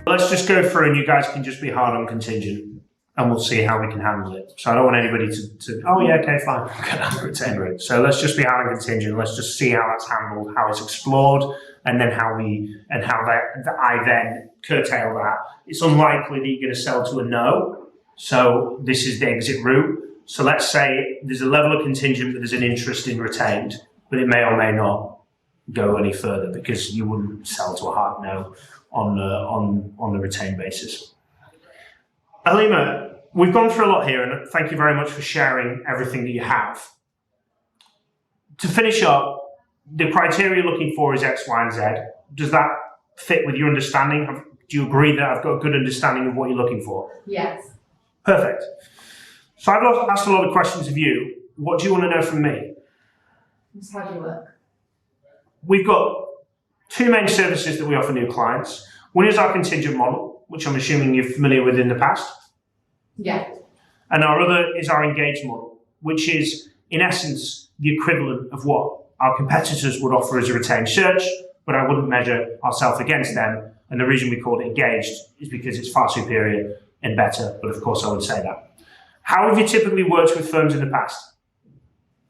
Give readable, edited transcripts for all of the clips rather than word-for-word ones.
Let's just go through and you guys can just be hard on contingent and we'll see how we can handle it. So I don't want anybody to oh yeah, okay, fine, I'm going to have a retain rate. So let's just be hard on contingent. Let's just see how that's handled, how it's explored, and then how I then curtail that. It's unlikely that you're going to sell to a no. So this is the exit route. So let's say there's a level of contingent, but there's an interest in retained, but it may or may not go any further because you wouldn't sell to a hard no on the retained basis. Halima, we've gone through a lot here, and thank you very much for sharing everything that you have. To finish up, the criteria you're looking for is X, Y, and Z. Does that fit with your understanding? Do you agree that I've got a good understanding of what you're looking for? Yes. Perfect. So I've asked a lot of questions of you. What do you want to know from me? Just how do you work? We've got two main services that we offer new clients. One is our contingent model, which I'm assuming you're familiar with in the past. Yeah. And our other is our engaged model, which is, in essence, the equivalent of what our competitors would offer as a retained search, but I wouldn't measure ourselves against them. And the reason we call it engaged is because it's far superior and better, but of course I would say that. How have you typically worked with firms in the past?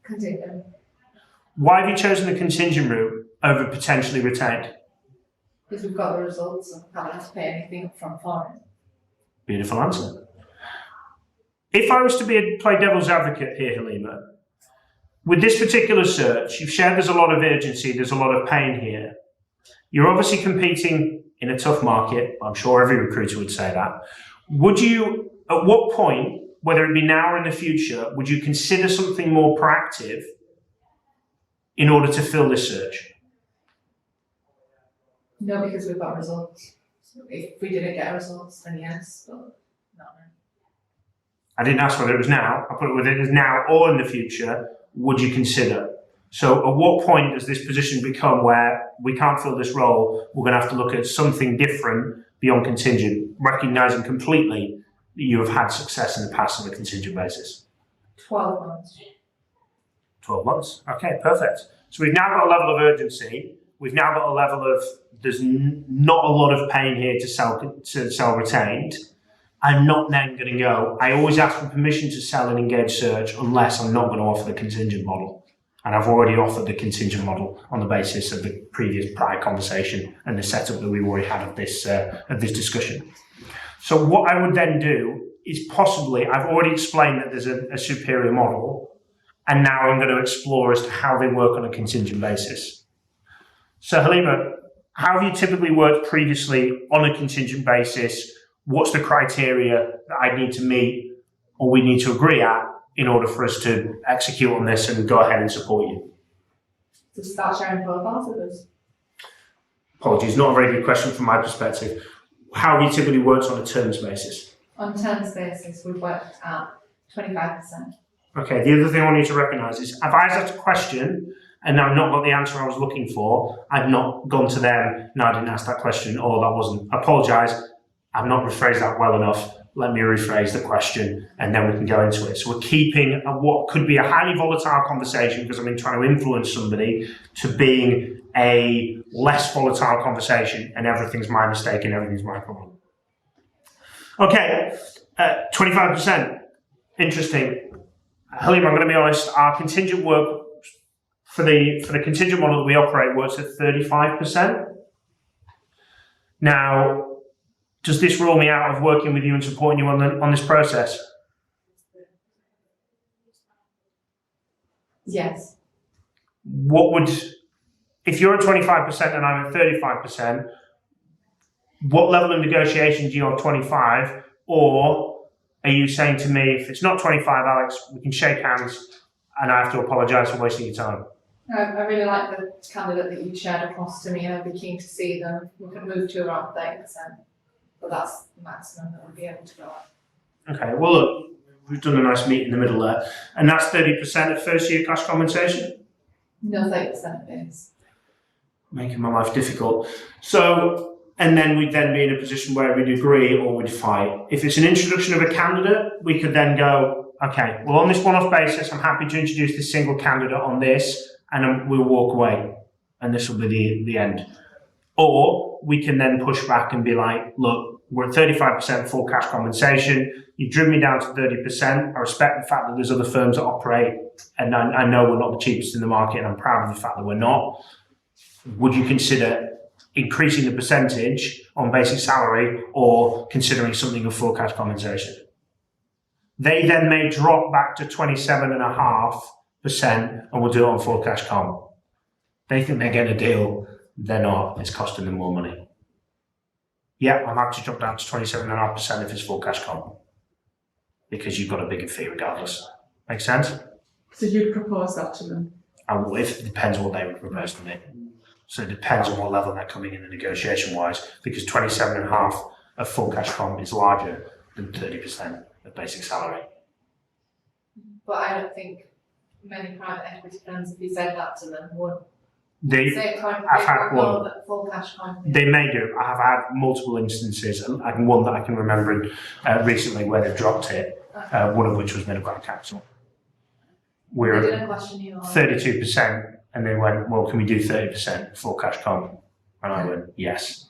Contingent. Why have you chosen the contingent route over potentially retained? Because we've got the results and haven't had to pay anything up front for it. Beautiful answer. If I was to play devil's advocate here, Halima, with this particular search, you've shared there's a lot of urgency, there's a lot of pain here. You're obviously competing in a tough market. I'm sure every recruiter would say that. Would you, at what point, whether it be now or in the future, would you consider something more proactive in order to fill this search? No, because we've got results. So if we didn't get results, then yes, but not now. I didn't ask whether it was now. I put it whether it is now or in the future, would you consider? So at what point does this position become where we can't fill this role, we're going to have to look at something different beyond contingent, recognizing completely that you have had success in the past on a contingent basis? 12 months. 12 months. Okay, perfect. So we've now got a level of urgency. We've now got a level of there's not a lot of pain here to sell retained. I'm not then going to go. I always ask for permission to sell an engaged search unless I'm not going to offer the contingent model. And I've already offered the contingent model on the basis of the previous prior conversation and the setup that we've already had of this discussion. So what I would then do is possibly, I've already explained that there's a superior model, and now I'm going to explore as to how they work on a contingent basis. So Halima, how have you typically worked previously on a contingent basis? What's the criteria that I need to meet or we need to agree at in order for us to execute on this and go ahead and support you? To start sharing profiles with us. Apologies, not a very good question from my perspective. How have you typically worked on a terms basis? On terms basis, we've worked at 25%. Okay, the other thing I want you to recognise is if I asked a question and I've not got the answer I was looking for, I've not gone to them, no, I didn't ask that question, or that wasn't. I apologise, I've not rephrased that well enough. Let me rephrase the question and then we can go into it. So we're keeping what could be a highly volatile conversation because I've been trying to influence somebody to being a less volatile conversation, and everything's my mistake and everything's my problem. Okay, 25%. Interesting. Halima, I'm going to be honest, our contingent work for the contingent model that we operate works at 35%. Now, does this rule me out of working with you and supporting you on this process? Yes. If you're at 25% and I'm at 35%, what level of negotiation do you have 25? Or are you saying to me, if it's not 25, Alex, we can shake hands and I have to apologise for wasting your time? I really like the candidate that you shared across to me, and I'd be keen to see them. We could move to around 30%, but that's the maximum that we'll be able to go at. Okay, well look, we've done a nice meet in the middle there. And that's 30% of first year cash compensation? No, 30% of it is. Making my life difficult. So, and then we'd then be in a position where we'd agree or we'd fight. If it's an introduction of a candidate, we could then go, okay, well on this one-off basis, I'm happy to introduce this single candidate on this, and we'll walk away. And this will be the end. Or we can then push back and be like, look, we're at 35% full cash compensation. You've driven me down to 30%. I respect the fact that there's other firms that operate, and I know we're not the cheapest in the market, and I'm proud of the fact that we're not. Would you consider increasing the percentage on basic salary or considering something of full cash compensation? They then may drop back to 27.5% and we'll do it on full cash comp. They think they're getting a deal. They're not. It's costing them more money. Yeah, I'm happy to drop down to 27.5% if it's full cash comp, because you've got a bigger fee regardless. Make sense? So you'd propose that to them? It depends on what they would propose to me. So it depends on what level they're coming in the negotiation wise, because 27.5% of full cash comp is larger than 30% of basic salary. But I don't think many private equity firms, if you said that to them, would They say I've had one. full cash comp. They may do. I have had multiple instances, and one that I can remember recently where they've dropped it, one of which was middle ground capital. They We're didn't question you on 32%, and they went, well, can we do 30% full cash comp? And I went, yes.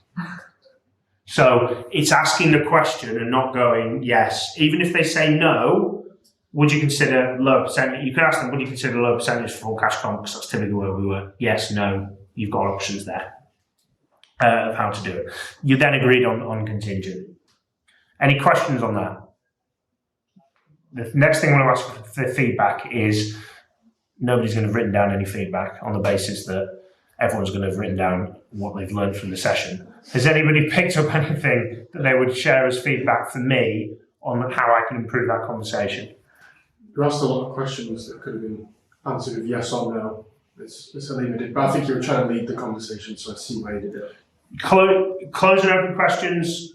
So it's asking the question and not going, yes. Even if they say no, would you consider low percentage? You could ask them, would you consider low percentage for full cash comp? Because that's typically where we were. Yes, no, you've got options there of how to do it. You then agreed on contingent. Any questions on that? The next thing I want to ask for feedback is, nobody's going to have written down any feedback on the basis that everyone's going to have written down what they've learned from the session. Has anybody picked up anything that they would share as feedback for me on how I can improve that conversation? You asked a lot of questions that could have been answered with yes or no. It's a limited, but I think you were trying to lead the conversation, so I see why you did it. Close and open questions.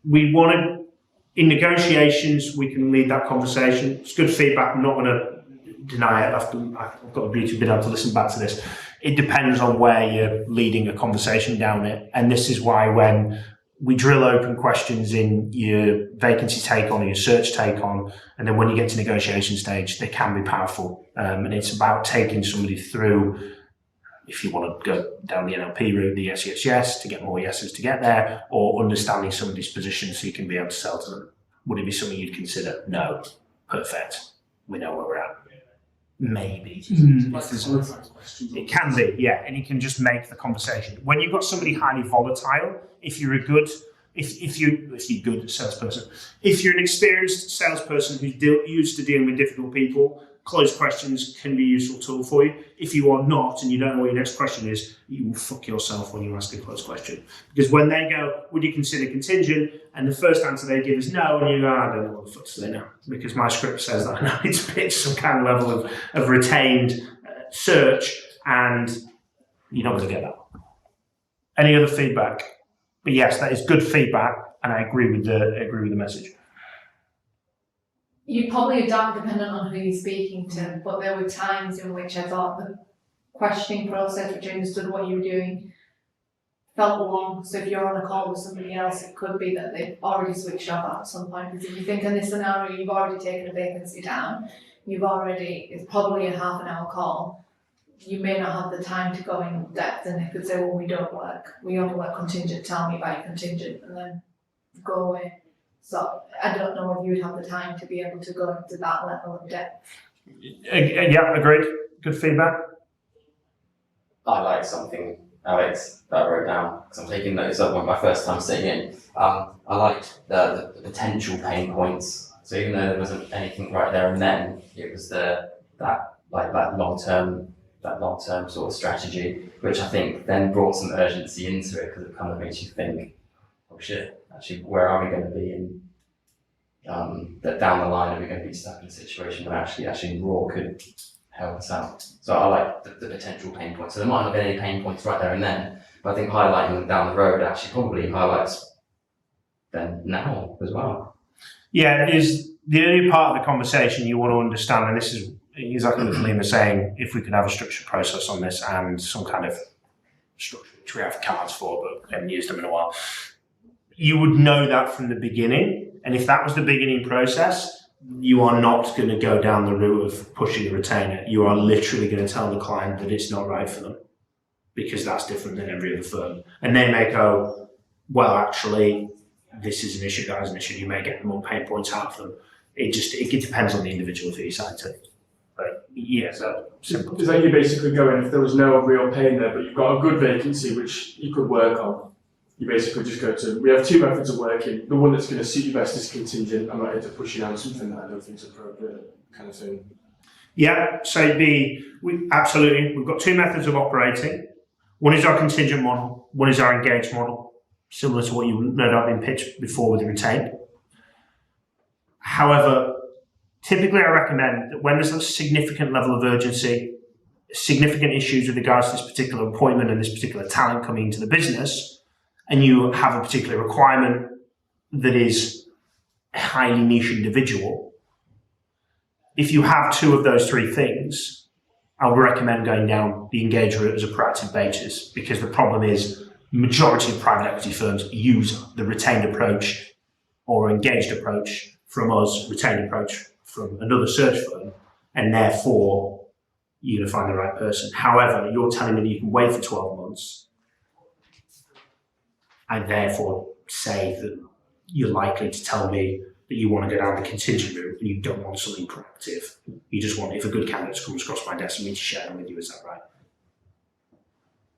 We want to, in negotiations, we can lead that conversation. It's good feedback. I'm not going to deny it. I've got the beauty of being able to listen back to this. It depends on where you're leading a conversation down it. And this is why when we drill open questions in your vacancy take on or your search take on, and then when you get to negotiation stage, they can be powerful. And it's about taking somebody through, if you want to go down the NLP route, the yes, yes, yes, to get more yeses to get there, or understanding somebody's position so you can be able to sell to them. Would it be something you'd consider? No. Perfect. We know where we're at. Maybe. It can be, yeah, and it can just make the conversation. When you've got somebody highly volatile, if you're a good, if you're a good salesperson, if you're an experienced salesperson who's used to dealing with difficult people, closed questions can be a useful tool for you. If you are not, and you don't know what your next question is, you will fuck yourself when you ask a closed question. Because when they go, would you consider contingent? And the first answer they give is no, and you go, I don't know what the fuck to say now. Because my script says that I now need to pitch some kind of level of retained search, and you're not going to get that. Any other feedback? But yes, that is good feedback, and I agree with the message. You probably adapt depending on who you're speaking to, but there were times in which I thought the questioning process, which I understood what you were doing, felt long. So if you're on a call with somebody else, it could be that they've already switched off at some point. Because if you think in this scenario, you've already taken a vacancy down, it's probably a half an hour call. You may not have the time to go in depth, and they could say, well, we only work contingent, tell me about your contingent, and then go away. So I don't know if you would have the time to be able to go into that level of depth. Yeah, agreed. Good feedback. I like something, Alex, that I wrote down, because I'm taking notes of my first time sitting in. I liked the potential pain points. So even though there wasn't anything right there and then, it was that long-term sort of strategy, which I think then brought some urgency into it, because it kind of makes you think, oh shit, actually, where are we going to be in that down the line? Are we going to be stuck in a situation where actually Raw could help us out? So I like the potential pain points. So there might not be any pain points right there and then, but I think highlighting them down the road actually probably highlights them now as well. Yeah, it is the early part of the conversation you want to understand, and this is exactly what Liam was saying, if we could have a structured process on this and some kind of structure, which we have cards for, but we haven't used them in a while. You would know that from the beginning, and if that was the beginning process, you are not going to go down the route of pushing a retainer. You are literally going to tell the client that it's not right for them, because that's different than every other firm. And they may go, well, actually, this is an issue, that is an issue. You may get more pain points out of them. It depends on the individual who you decide to. But yeah, so simple. Is that you basically going, if there was no real pain there, but you've got a good vacancy which you could work on, you basically just go to, we have two methods of working. The one that's going to suit you best is contingent. I'm not here to push you down something that I don't think is appropriate, kind of thing. Yeah, so absolutely. We've got two methods of operating. One is our contingent model. One is our engaged model, similar to what you've no doubt been pitched before with the retained. However, typically I recommend that when there's a significant level of urgency, significant issues with regards to this particular appointment and this particular talent coming into the business, and you have a particular requirement that is a highly niche individual, if you have two of those three things, I would recommend going down the engage route as a proactive basis, because the problem is majority of private equity firms use the retained approach or engaged approach from us, retained approach from another search firm, and therefore you're going to find the right person. However, you're telling me that you can wait for 12 months, and therefore say that you're likely to tell me that you want to go down the contingent route and you don't want something proactive. You just want, if a good candidate comes across my desk, me to share them with you, is that right?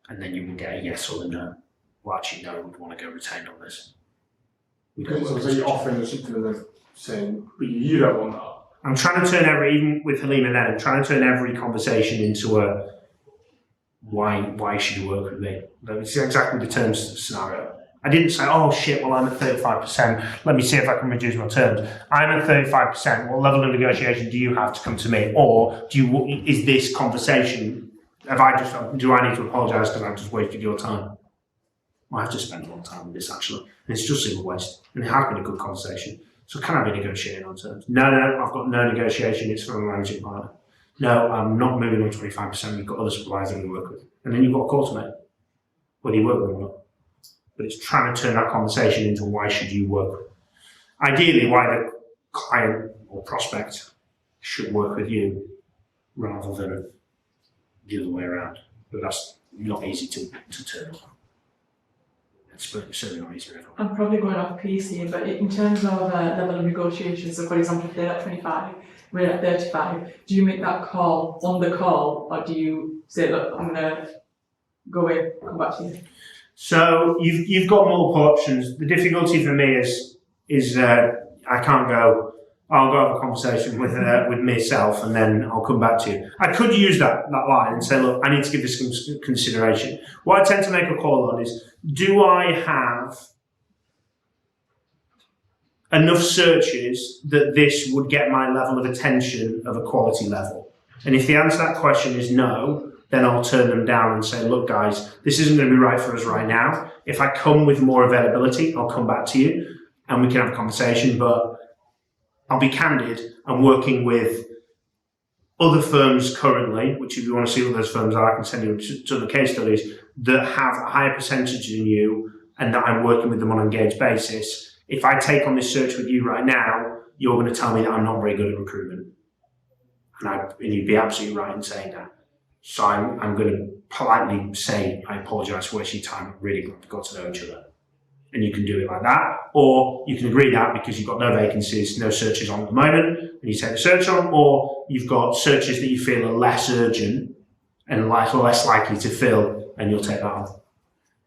And then you will get a yes or a no. Well, actually, no, we'd want to go retained on this. So you're offering us something and then saying, but you don't want that. I'm trying to turn even with Halima then, I'm trying to turn every conversation into a why should you work with me? It's exactly the terms scenario. I didn't say, oh shit, well I'm at 35%, let me see if I can reduce my terms. I'm at 35%, what level of negotiation do you have to come to me? Or is this conversation, do I need to apologise because I've just wasted your time? I have to spend a long time with this actually, and it's just a waste. And it has been a good conversation. So can I be negotiating on terms? No, I've got no negotiation, it's from a managing partner. No, I'm not moving on 25%, we've got other suppliers that we work with. And then you've got a call to make, whether you work with them or not. But it's trying to turn that conversation into why should you work. Ideally, why the client or prospect should work with you rather than the other way around. But that's not easy to turn. It's certainly not easy for everyone. I'm probably going off PC, but in terms of level of negotiation, so for example, if they're at 25, we're at 35, do you make that call on the call, or do you say, look, I'm going to go away, come back to you? So you've got multiple options. The difficulty for me is I can't go, I'll go have a conversation with myself and then I'll come back to you. I could use that line and say, look, I need to give this some consideration. What I tend to make a call on is, do I have enough searches that this would get my level of attention of a quality level? And if the answer to that question is no, then I'll turn them down and say, look guys, this isn't going to be right for us right now. If I come with more availability, I'll come back to you and we can have a conversation, but I'll be candid. I'm working with other firms currently, which if you want to see what those firms are, I can send you to the case studies, that have a higher percentage than you and that I'm working with them on an engaged basis. If I take on this search with you right now, you're going to tell me that I'm not very good at recruitment. And you'd be absolutely right in saying that. So I'm going to politely say, I apologise for wasting your time, I'm really glad we got to know each other. And you can do it like that, or you can agree that because you've got no vacancies, no searches on at the moment, and you take the search on, or you've got searches that you feel are less urgent and less likely to fill, and you'll take that on.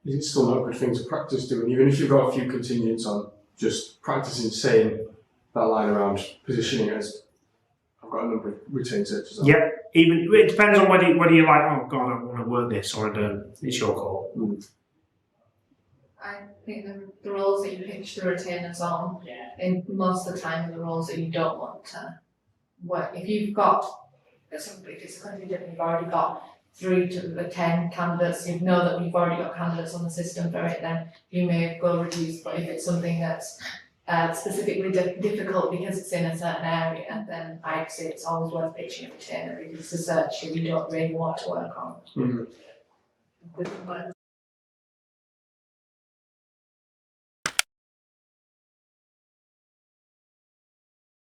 Is it still not a good thing to practice doing, even if you've got a few contingents on, just practicing saying that line around positioning as, I've got a number of retained searches on. Yeah, even it depends on whether you're like, oh God, I want to work this, or I don't. It's your call. I think the roles that you pitch the retainers on, in most of the time, are the roles that you don't want to work. If you've got, if it's a contingent, you've already got 3 to the 10 candidates, you know that you've already got candidates on the system for it, then you may go reduce. But if it's something that's specifically difficult because it's in a certain area, then I'd say it's always worth pitching a retainer because it's a search that you don't really want to work on. Mm-hmm.